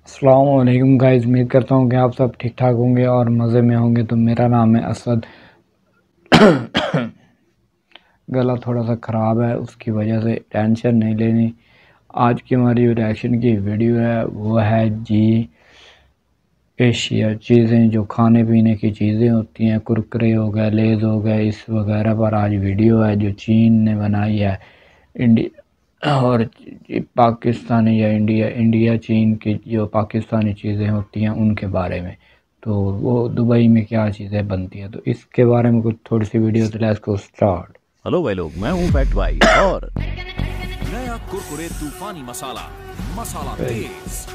अस्सलाम वालेकुम गाइस, उम्मीद करता हूँ कि आप सब ठीक ठाक होंगे और मज़े में होंगे। तो मेरा नाम है असद। गला थोड़ा सा ख़राब है, उसकी वजह से टेंशन नहीं लेनी। आज की हमारी रिएक्शन की वीडियो है वो है जी एशिया चीज़ें, जो खाने पीने की चीज़ें होती हैं, कुरकुरे हो गए, लेज़ हो गए, इस वगैरह पर आज वीडियो है जो चीन ने बनाई है। इंडिया और पाकिस्तानी या इंडिया चीन की जो पाकिस्तानी चीज़ें होती हैं उनके बारे में। तो वो दुबई में क्या चीज़ें बनती हैं, तो इसके बारे में कुछ थोड़ी सी वीडियो, तो लेट्स गो स्टार्ट। हेलो भाई लोग, मैं हूं फैक्ट भाई और नया कुरकुरे तूफानी मसाला, मसाला तेज,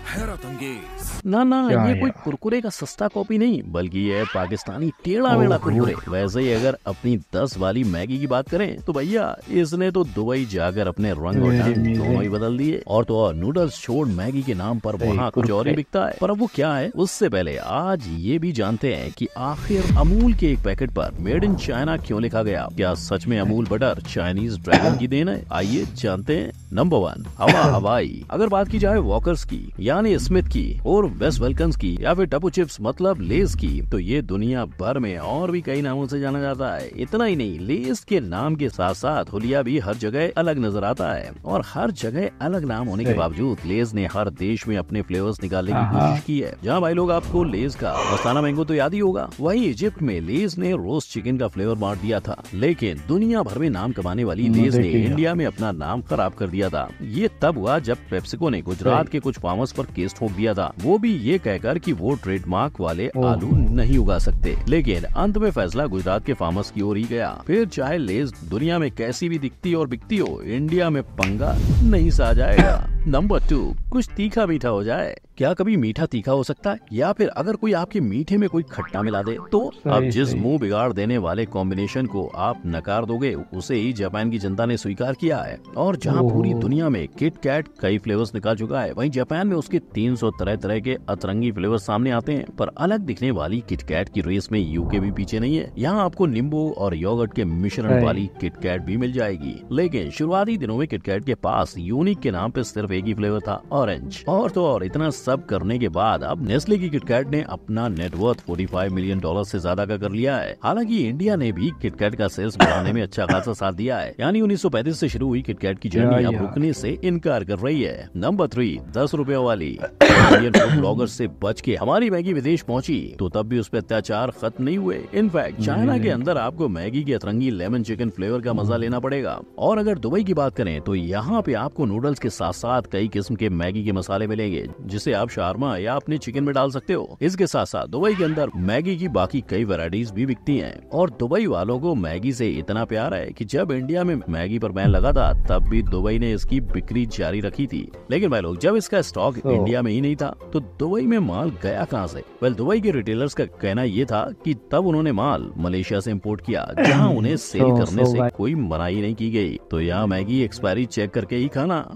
हैरत अंगेज। ना क्या ये है कोई यार? कुरकुरे का सस्ता कॉपी नहीं, बल्कि ये है पाकिस्तानी टेढ़ा मेढ़ा कुरकुरे। वैसे ही अगर अपनी 10 वाली मैगी की बात करें तो भैया इसने तो दुबई जाकर अपने रंग और ढंग दोनों ही बदल दिए। और तो और नूडल्स छोड़ मैगी के नाम पर वहाँ कुछ और ही बिकता है। पर अब वो क्या है, उससे पहले आज ये भी जानते हैं कि आखिर अमूल के एक पैकेट पर मेड इन चाइना क्यों लिखा गया। क्या सच में अमूल बटर चाइनीज ड्रैगन की देन है? आइए जानते हैं। नंबर 1, हवा हवाई। अगर बात की जाए वॉकर्स की यानी स्मिथ की और वेस्ट वेलकन्स की या फिर टपू चिप्स मतलब लेस की, तो ये दुनिया भर में और भी कई नामों से जाना जाता है। इतना ही नहीं, लेस के नाम के साथ साथ हुलिया भी हर जगह अलग नजर आता है। और हर जगह अलग नाम होने के बावजूद लेस ने हर देश में अपने फ्लेवर्स निकालने की कोशिश की है। जहाँ भाई लोग आपको लेस का मसाला मैंगो तो याद ही होगा, वहीं इजिप्ट में लेस ने रोस्ट चिकन का फ्लेवर बांट दिया था। लेकिन दुनिया भर में नाम कमाने वाली लेस ने इंडिया में अपना नाम खराब कर दिया था। ये तब हुआ जब पेप्सिको ने गुजरात के कुछ फार्मर्स पर केस ठोक दिया था, वो भी ये कहकर कि वो ट्रेडमार्क वाले आलू नहीं उगा सकते। लेकिन अंत में फैसला गुजरात के फार्मर्स की ओर ही गया। फिर चाहे लेस दुनिया में कैसी भी दिखती और बिकती हो, इंडिया में पंगा नहीं सा जाएगा। नंबर 2, कुछ तीखा मीठा हो जाए। क्या कभी मीठा तीखा हो सकता है? या फिर अगर कोई आपके मीठे में कोई खट्टा मिला दे तो? अब जिस मुंह बिगाड़ देने वाले कॉम्बिनेशन को आप नकार दोगे, उसे ही जापान की जनता ने स्वीकार किया है। और जहां पूरी दुनिया में किट कैट कई फ्लेवर्स निकाल चुका है, वहीं जापान में उसके 300 तरह तरह के अतरंगी फ्लेवर्स सामने आते हैं। पर अलग दिखने वाली किट कैट की रेस में यूके भी पीछे नहीं है। यहाँ आपको नींबू और योगर्ट के मिश्रण वाली किट कैट भी मिल जाएगी। लेकिन शुरुआती दिनों में किट कैट के पास यूनिक के नाम पे सिर्फ एक ही फ्लेवर था, ऑरेंज। और तो और इतना सब करने के बाद अब नेस्ले की किटकैट ने अपना नेटवर्थ $45 मिलियन से ज्यादा का कर लिया है। हालांकि इंडिया ने भी किटकैट का सेल्स बढ़ाने में अच्छा खासा साथ दिया है। यानी 1935 से शुरू हुई किटकैट की जर्नी अब रुकने से इनकार कर रही है। नंबर 3, 10 रुपए वाली। इंडियन फूड ब्लॉगर से बच के हमारी मैगी विदेश पहुंची तो तब भी उस पर अत्याचार खत्म नहीं हुए। इनफैक्ट चाइना के अंदर आपको मैगी के अतरंगी लेमन चिकन फ्लेवर का मजा लेना पड़ेगा। और अगर दुबई की बात करें तो यहाँ पे आपको नूडल्स के साथ साथ कई किस्म के मैगी के मसाले मिलेंगे, जिसे आप शारमा या अपने चिकन में डाल सकते हो। इसके साथ साथ दुबई के अंदर मैगी की बाकी कई वैरायटीज भी बिकती हैं। और दुबई वालों को मैगी से इतना प्यार है कि जब इंडिया में मैगी पर बैन लगा था तब भी दुबई ने इसकी बिक्री जारी रखी थी। लेकिन भाई लोग, जब इसका स्टॉक इंडिया में ही नहीं था तो दुबई में माल गया कहाँ से? दुबई के रिटेलर्स का कहना ये था कि तब उन्होंने माल मलेशिया से इम्पोर्ट किया, जहाँ उन्हें सेल करने से कोई मनाही नहीं की गई। तो यहाँ मैगी एक्सपायरी चेक करके ही खाना।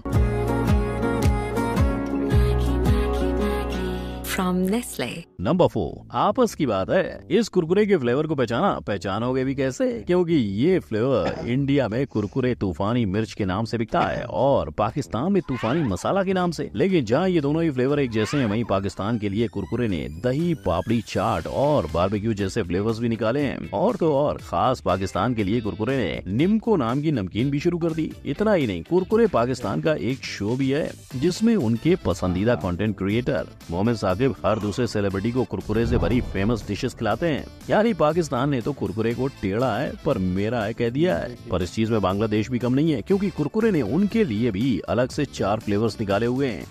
From Nestle. नंबर 4, आपस की बात है। इस कुरकुरे के फ्लेवर को पहचानोगे भी कैसे? क्योंकि ये फ्लेवर इंडिया में कुरकुरे तूफानी मिर्च के नाम से बिकता है और पाकिस्तान में तूफानी मसाला के नाम से। लेकिन जहाँ ये दोनों ही फ्लेवर एक जैसे हैं, वहीं पाकिस्तान के लिए कुरकुरे ने दही, पापड़ी चाट और बारबेक्यू जैसे फ्लेवर्स भी निकाले हैं। और तो और खास पाकिस्तान के लिए कुरकुरे ने निम्को नाम की नमकीन भी शुरू कर दी। इतना ही नहीं, कुरकुरे पाकिस्तान का एक शो भी है जिसमें उनके पसंदीदा कंटेंट क्रिएटर मोहम्मद साकिब हर दूसरे सेलिब्रिटी को कुरकुरे से भरी फेमस डिशेस खिलाते हैं। यानी पाकिस्तान ने तो कुरकुरे को टेढ़ा है पर मेरा है कह दिया है। पर इस चीज में बांग्लादेश भी कम नहीं है, क्योंकि कुरकुरे ने उनके लिए भी अलग से 4 फ्लेवर्स निकाले हुए हैं।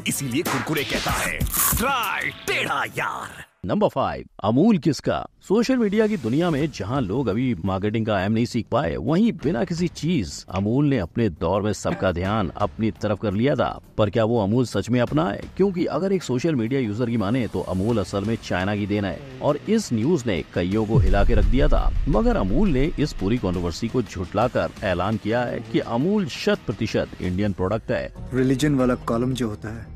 इसीलिए कुरकुरे कहता है ट्राई टेढ़ा यार। नंबर 5, अमूल किसका? सोशल मीडिया की दुनिया में जहां लोग अभी मार्केटिंग का एम नहीं सीख पाए, वहीं बिना किसी चीज अमूल ने अपने दौर में सबका ध्यान अपनी तरफ कर लिया था। पर क्या वो अमूल सच में अपना है? क्योंकि अगर एक सोशल मीडिया यूजर की माने तो अमूल असल में चाइना की देन है और इस न्यूज ने कईयों को हिला के रख दिया था। मगर अमूल ने इस पूरी कंट्रोवर्सी को झुठलाकर ऐलान किया है कि अमूल 100% इंडियन प्रोडक्ट है। रिलीजन वाला कॉलम जो होता है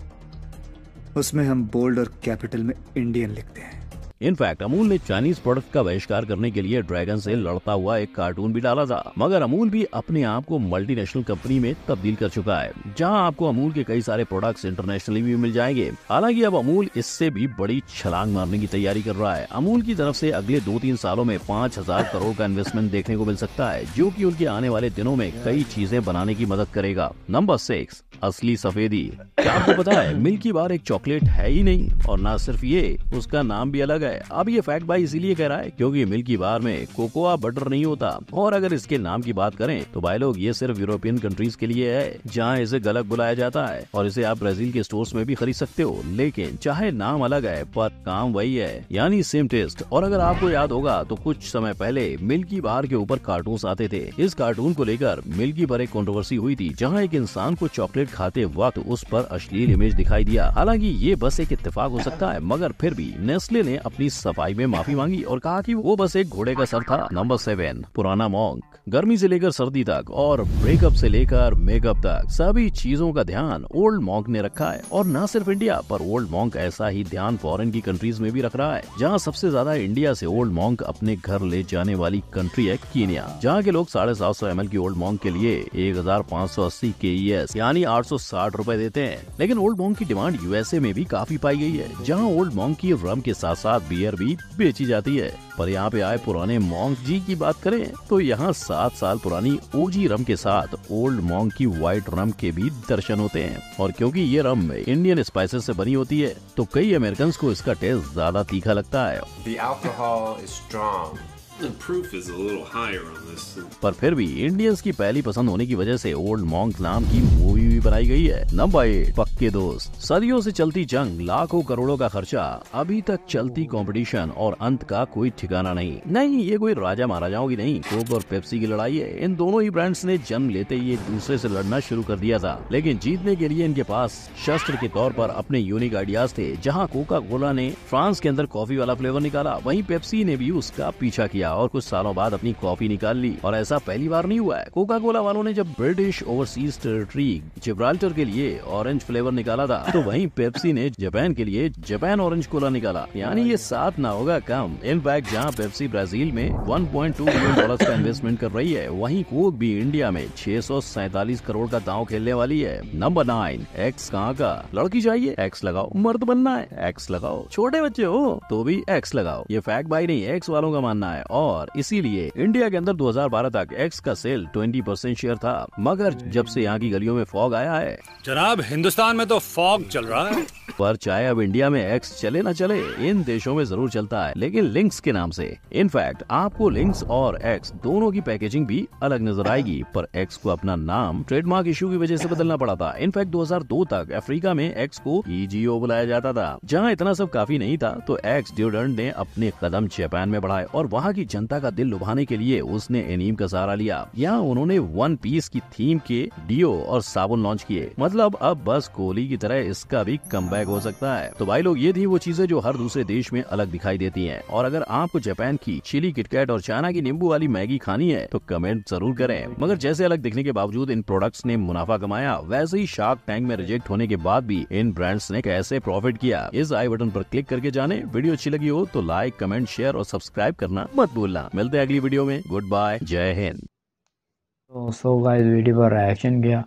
उसमें हम बोल्ड और कैपिटल में इंडियन लिखते हैं। इनफैक्ट अमूल ने चाइनीज प्रोडक्ट का बहिष्कार करने के लिए ड्रैगन से लड़ता हुआ एक कार्टून भी डाला था। मगर अमूल भी अपने आप को मल्टीनेशनल कंपनी में तब्दील कर चुका है, जहां आपको अमूल के कई सारे प्रोडक्ट्स इंटरनेशनली भी मिल जाएंगे। हालांकि अब अमूल इससे भी बड़ी छलांग मारने की तैयारी कर रहा है। अमूल की तरफ से अगले 2-3 सालों में 5,000 करोड़ का इन्वेस्टमेंट देखने को मिल सकता है, जो कि उनके आने वाले दिनों में कई चीजें बनाने की मदद करेगा। नंबर 6, असली सफेदी। क्या आपको पता है मिल्की बार एक चॉकलेट है ही नहीं, और ना सिर्फ ये, उसका नाम भी अलग है। अब ये फैक्ट भाई इसीलिए कह रहा है क्योंकि मिल्की बार में कोकोआ बटर नहीं होता। और अगर इसके नाम की बात करें तो भाई लोग ये सिर्फ यूरोपियन कंट्रीज के लिए है, जहाँ इसे गलत बुलाया जाता है, और इसे आप ब्राजील के स्टोर्स में भी खरीद सकते हो। लेकिन चाहे नाम अलग है पर काम वही है, यानी सेम टेस्ट। और अगर आपको याद होगा तो कुछ समय पहले मिल्की बार के ऊपर कार्टून आते थे। इस कार्टून को लेकर मिल्की पर एक कंट्रोवर्सी हुई थी, जहाँ एक इंसान को चॉकलेट खाते वक्त उस पर अश्लील इमेज दिखाई दिया। हालांकि ये बस एक इत्तेफाक हो सकता है, मगर फिर भी नेस्ले ने अपनी सफाई में माफी मांगी और कहा कि वो बस एक घोड़े का सर था। नंबर 7, पुराना मॉन्क। गर्मी से लेकर सर्दी तक और ब्रेकअप से लेकर मेकअप तक सभी चीजों का ध्यान ओल्ड मॉन्क ने रखा है। और न सिर्फ इंडिया पर ओल्ड मॉन्क ऐसा ही ध्यान फॉरेन की कंट्रीज में भी रख रहा है, जहाँ सबसे ज्यादा इंडिया से ओल्ड मॉन्क अपने घर ले जाने वाली कंट्री है कीनिया, जहाँ के लोग 750 ml की ओल्ड मॉन्क के लिए 1580 KES यानी 860 रुपए देते हैं। लेकिन ओल्ड मॉन्क की डिमांड यूएसए में भी काफी पाई गई है, जहाँ ओल्ड मॉन्क की रम के साथ साथ बियर भी बेची जाती है। पर यहाँ पे आए पुराने मॉन्क जी की बात करें तो यहाँ 7 साल पुरानी ओजी रम के साथ ओल्ड मॉन्क की व्हाइट रम के भी दर्शन होते हैं। और क्योंकि ये रम इंडियन स्पाइसेस से बनी होती है, तो कई अमेरिकन को इसका टेस्ट ज्यादा तीखा लगता है। The alcohol is strong. The proof is a little higher on this. पर फिर भी इंडियंस की पहली पसंद होने की वजह से ओल्ड मॉन्क नाम की मूवी भी बनाई गई है। नंबर 8, पक्के दोस्त। सदियों से चलती जंग, लाखों करोड़ों का खर्चा, अभी तक चलती कंपटीशन और अंत का कोई ठिकाना नहीं। ये कोई राजा महाराजाओं की नहीं, कोक और पेप्सी की लड़ाई है। इन दोनों ही ब्रांड्स ने जन्म लेते ही एक दूसरे से लड़ना शुरू कर दिया था, लेकिन जीतने के लिए इनके पास शस्त्र के तौर पर अपने यूनिक आइडियाज थे। जहाँ कोका कोला ने फ्रांस के अंदर कॉफी वाला फ्लेवर निकाला, वहीं पेप्सी ने भी उसका पीछा किया और कुछ सालों बाद अपनी कॉफी निकाल ली। और ऐसा पहली बार नहीं हुआ है। कोका कोला वालों ने जब ब्रिटिश ओवरसीज टेरिटरी जिब्राल्टर के लिए ऑरेंज फ्लेवर निकाला था, तो वहीं पेप्सी ने जापान के लिए जापान ऑरेंज कोला निकाला, यानी ये 7 ना होगा कम। इनफैक्ट जहां पेप्सी ब्राजील में $1.2 बिलियन का इन्वेस्टमेंट कर रही है, वहीं कोक भी इंडिया में 647 करोड़ का दांव खेलने वाली है। नंबर 9, एक्स कहाँ का। लड़की चाहिए, एक्स लगाओ। मर्द बनना है, एक्स लगाओ। छोटे बच्चे हो तो भी एक्स लगाओ। ये फैक्ट भाई नहीं, एक्स वालों का मानना है। और इसीलिए इंडिया के अंदर 2012 तक एक्स का सेल 20% शेयर था, मगर जब से यहाँ की गलियों में फॉग आया है, जनाब हिंदुस्तान में तो फॉग चल रहा है। पर चाहे अब इंडिया में एक्स चले ना चले, इन देशों में जरूर चलता है, लेकिन लिंक्स के नाम से। इनफैक्ट आपको लिंक्स और एक्स दोनों की पैकेजिंग भी अलग नजर आएगी, पर एक्स को अपना नाम ट्रेडमार्क इशू की वजह से बदलना पड़ा था। इनफैक्ट 2002 तक अफ्रीका में एक्स को EGO बुलाया जाता था। जहाँ इतना सब काफी नहीं था, तो एक्स डिओड्रेंट ने अपने कदम जापान में बढ़ाए और वहाँ की जनता का दिल लुभाने के लिए उसने एनीम का सहारा लिया। यहाँ उन्होंने वन पीस की थीम के डिओ और साबुन लॉन्च किए। मतलब अब बस कोहली की तरह इसका भी कमबैक हो सकता है। तो भाई लोग, ये थी वो चीजें जो हर दूसरे देश में अलग दिखाई देती हैं। और अगर आपको जापान की चिली किटकैट और चाइना की नींबू वाली मैगी खानी है तो कमेंट जरूर करें। मगर जैसे अलग दिखने के बावजूद इन प्रोडक्ट्स ने मुनाफा कमाया, वैसे ही शार्क टैंक में रिजेक्ट होने के बाद भी इन ब्रांड्स ने कैसे प्रॉफिट किया, इस आई बटन पर क्लिक करके जाने। वीडियो अच्छी लगी हो तो लाइक, कमेंट, शेयर और सब्सक्राइब करना मत भूलना। मिलते हैं अगली वीडियो में। गुड बाय, जय हिंद। तो गाइस, वीडियो पर रिएक्शन किया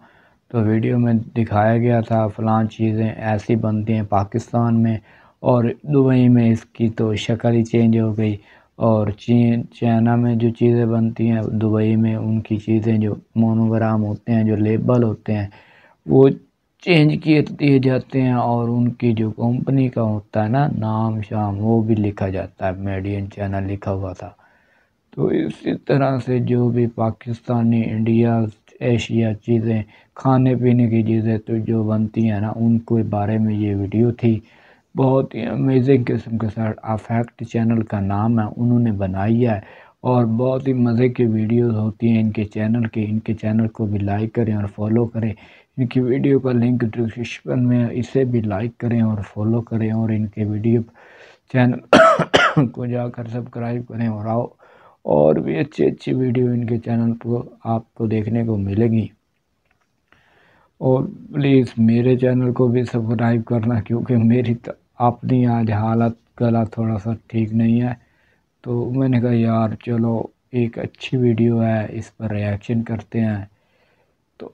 तो वीडियो में दिखाया गया था फलां चीज़ें ऐसी बनती हैं पाकिस्तान में, और दुबई में इसकी तो शक्ल ही चेंज हो गई। और चाइना में जो चीज़ें बनती हैं, दुबई में उनकी चीज़ें जो मोनोग्राम होते हैं, जो लेबल होते हैं, वो चेंज किए दिए जाते हैं। और उनकी जो कंपनी का होता है ना नाम शाम, वो भी लिखा जाता है, मेड इन चाइना लिखा हुआ था। तो इसी तरह से जो भी पाकिस्तानी, इंडिया, एशिया चीज़ें, खाने पीने की चीज़ें तो जो बनती हैं ना, उनके बारे में ये वीडियो थी। बहुत ही अमेजिंग किस्म के साथ अफेक्ट चैनल का नाम है, उन्होंने बनाई है। और बहुत ही मज़े की वीडियोस होती हैं इनके चैनल की। इनके चैनल को भी लाइक करें और फॉलो करें। इनकी वीडियो का लिंक डिस्क्रिप्शन में है, इसे भी लाइक करें और फॉलो करें। और इनके वीडियो चैनल को जाकर सब्सक्राइब करें और आओ और भी अच्छी वीडियो इनके चैनल पर आपको देखने को मिलेगी। और प्लीज़ मेरे चैनल को भी सब्सक्राइब करना, क्योंकि मेरी अपनी आज हालत गला थोड़ा सा ठीक नहीं है, तो मैंने कहा यार चलो एक अच्छी वीडियो है, इस पर रिएक्शन करते हैं। तो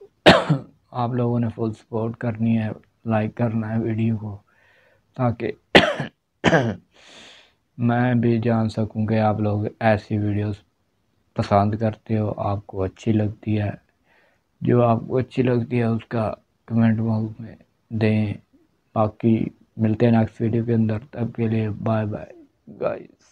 आप लोगों ने फुल सपोर्ट करनी है, लाइक करना है वीडियो को, ताकि मैं भी जान सकूं कि आप लोग ऐसी वीडियोस पसंद करते हो, आपको अच्छी लगती है। जो आपको अच्छी लगती है उसका कमेंट बॉक्स में दें। बाकी मिलते हैं नेक्स्ट वीडियो के अंदर, तब के लिए बाय बाय गाइस।